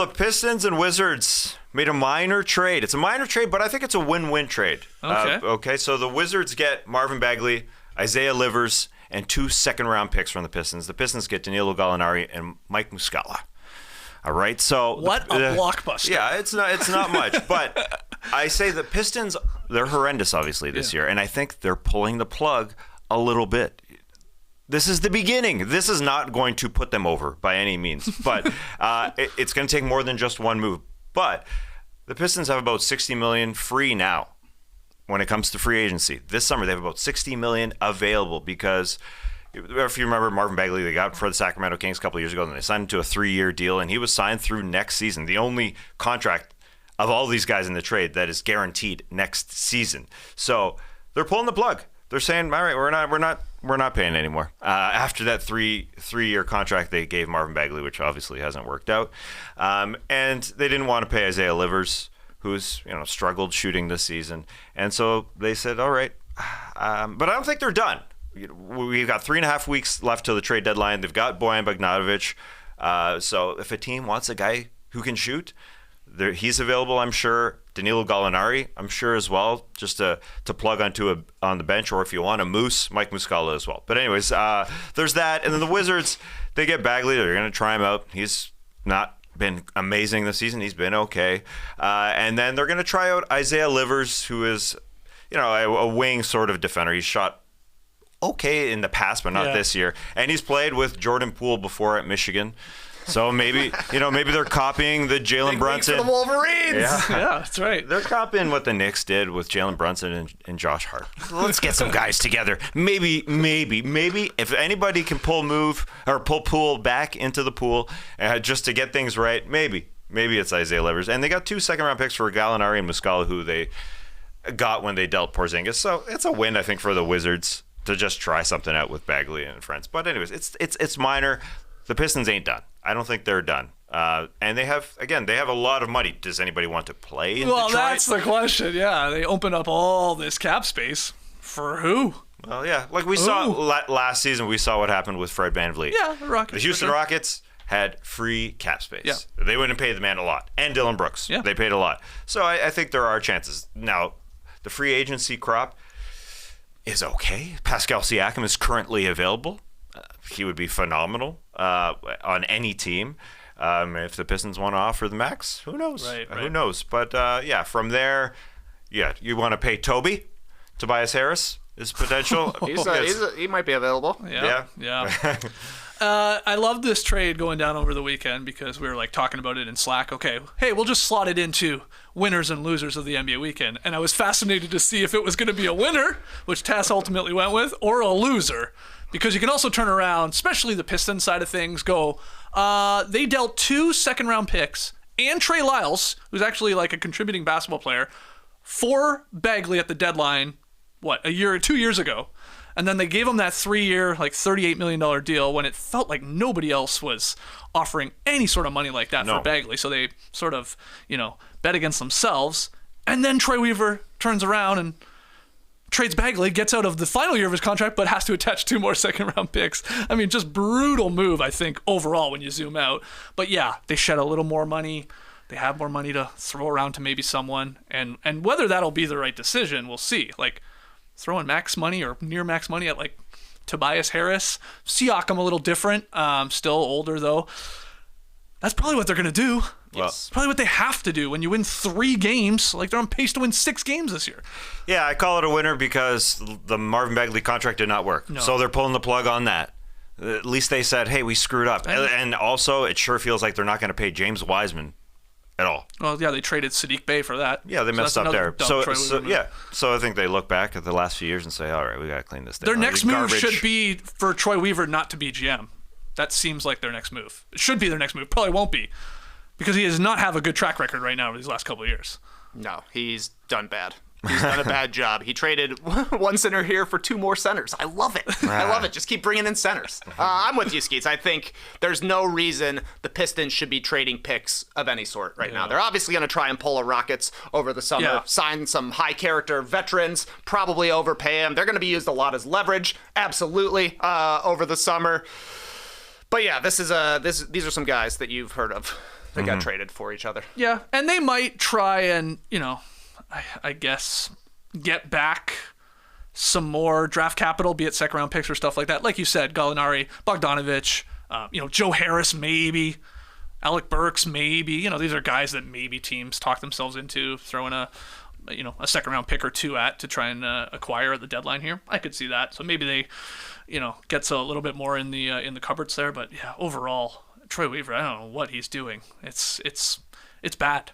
the Pistons and Wizards made a minor trade. It's a minor trade, but I think it's a win-win trade. Okay. So the Wizards get Marvin Bagley, Isaiah Livers, and 2 second-round picks from the Pistons. The Pistons get Danilo Gallinari and Mike Muscala. All right, so what a blockbuster! Yeah, it's not much, but I say the Pistons, they're horrendous, obviously, this year, and I think they're pulling the plug a little bit. This is the beginning. This is not going to put them over by any means, but it's going to take more than just one move. But the Pistons have about $60 million free now when it comes to free agency. This summer, they have about $60 million available because if you remember Marvin Bagley, they got for the Sacramento Kings a couple of years ago, and they signed him to a 3-year deal, and he was signed through next season. The only contract of all these guys in the trade that is guaranteed next season. So they're pulling the plug. They're saying, all right, we're not paying anymore. After that three-year contract they gave Marvin Bagley, which obviously hasn't worked out, and they didn't want to pay Isaiah Livers, who's struggled shooting this season, and so they said, all right, but I don't think they're done. We've got 3.5 weeks left till the trade deadline. They've got Bojan Bogdanovic. So if a team wants a guy who can shoot, he's available, I'm sure. Danilo Gallinari, I'm sure as well, just to plug on the bench, or if you want a Moose, Mike Muscala as well. But anyways, there's that. And then the Wizards, they get Bagley. They're going to try him out. He's not been amazing this season. He's been okay. And then they're going to try out Isaiah Livers, who is, a wing sort of defender. He's shot okay in the past, but not this year. And he's played with Jordan Poole before at Michigan. So maybe they're copying the Jalen Brunson. For the Wolverines. Yeah, that's right. They're copying what the Knicks did with Jalen Brunson and Josh Hart. Let's get some guys together. Maybe if anybody can pull Poole back into the pool just to get things right, maybe it's Isaiah Livers. And they got 2 second-round picks for Gallinari and Muscala, who they got when they dealt Porzingis. So it's a win, I think, for the Wizards to just try something out with Bagley and friends. But anyways, it's minor. The Pistons ain't done. I don't think they're done. And they have a lot of money. Does anybody want to play in Detroit? That's the question. Yeah, they open up all this cap space for who? Well, yeah, like we saw last season. We saw what happened with Fred VanVleet. Yeah, the Rockets. The Houston Rockets had free cap space. Yeah. They wouldn't pay the man a lot. And Dylan Brooks. Yeah. They paid a lot. So I think there are chances. Now, the free agency crop is okay. Pascal Siakam is currently available. He would be phenomenal on any team. If the Pistons want to offer the max, who knows? Right. Who knows? But from there, you want to pay Tobias Harris is potential. He might be available. Yeah. I love this trade going down over the weekend because we were talking about it in Slack. Okay, hey, we'll just slot it into winners and losers of the NBA weekend. And I was fascinated to see if it was going to be a winner, which Tass ultimately went with, or a loser. Because you can also turn around, especially the Pistons side of things, they dealt 2 second-round picks and Trey Lyles, who's actually a contributing basketball player, for Bagley at the deadline, 2 years ago. And then they gave him that 3-year, $38 million deal when it felt like nobody else was offering any sort of money like that for Bagley. So they sort of, bet against themselves. And then Troy Weaver turns around and trades Bagley, gets out of the final year of his contract, but has to attach 2 more second-round picks. I mean, just brutal move, I think, overall when you zoom out. But yeah, they shed a little more money. They have more money to throw around to maybe someone. And whether that'll be the right decision, we'll see. Throwing max money or near max money at Tobias Harris. Siakam a little different, still older though. That's probably what they're going to do. Yes. Probably what they have to do when you win 3 games. They're on pace to win 6 games this year. Yeah, I call it a winner because the Marvin Bagley contract did not work. No. So they're pulling the plug on that. At least they said, hey, we screwed up. And also, it sure feels like they're not going to pay James Wiseman at all. Well, yeah, they traded Sadiq Bey for that. Yeah, they messed up there. So I think they look back at the last few years and say, all right, we got to clean this down. Their next move should be for Troy Weaver not to be GM. That seems like their next move. It should be their next move. Probably won't be, because he does not have a good track record right now over these last couple of years. No, he's done bad. He's done a bad job. He traded 1 center here for 2 more centers. I love it. I love it. Just keep bringing in centers. I'm with you, Skeets. I think there's no reason the Pistons should be trading picks of any sort right now. They're obviously going to try and pull a Rockets over the summer, sign some high-character veterans, probably overpay them. They're going to be used a lot as leverage, absolutely, over the summer. But yeah, these are some guys that you've heard of. They got traded for each other. Yeah, and they might try and, I guess, get back some more draft capital, be it second round picks or stuff like that. Like you said, Gallinari, Bogdanovich, Joe Harris, maybe. Alec Burks, maybe. These are guys that maybe teams talk themselves into throwing a second round pick or two at to try and acquire at the deadline here. I could see that. So maybe they, gets a little bit more in the cupboards there. But yeah, overall, Troy Weaver, I don't know what he's doing. It's bad.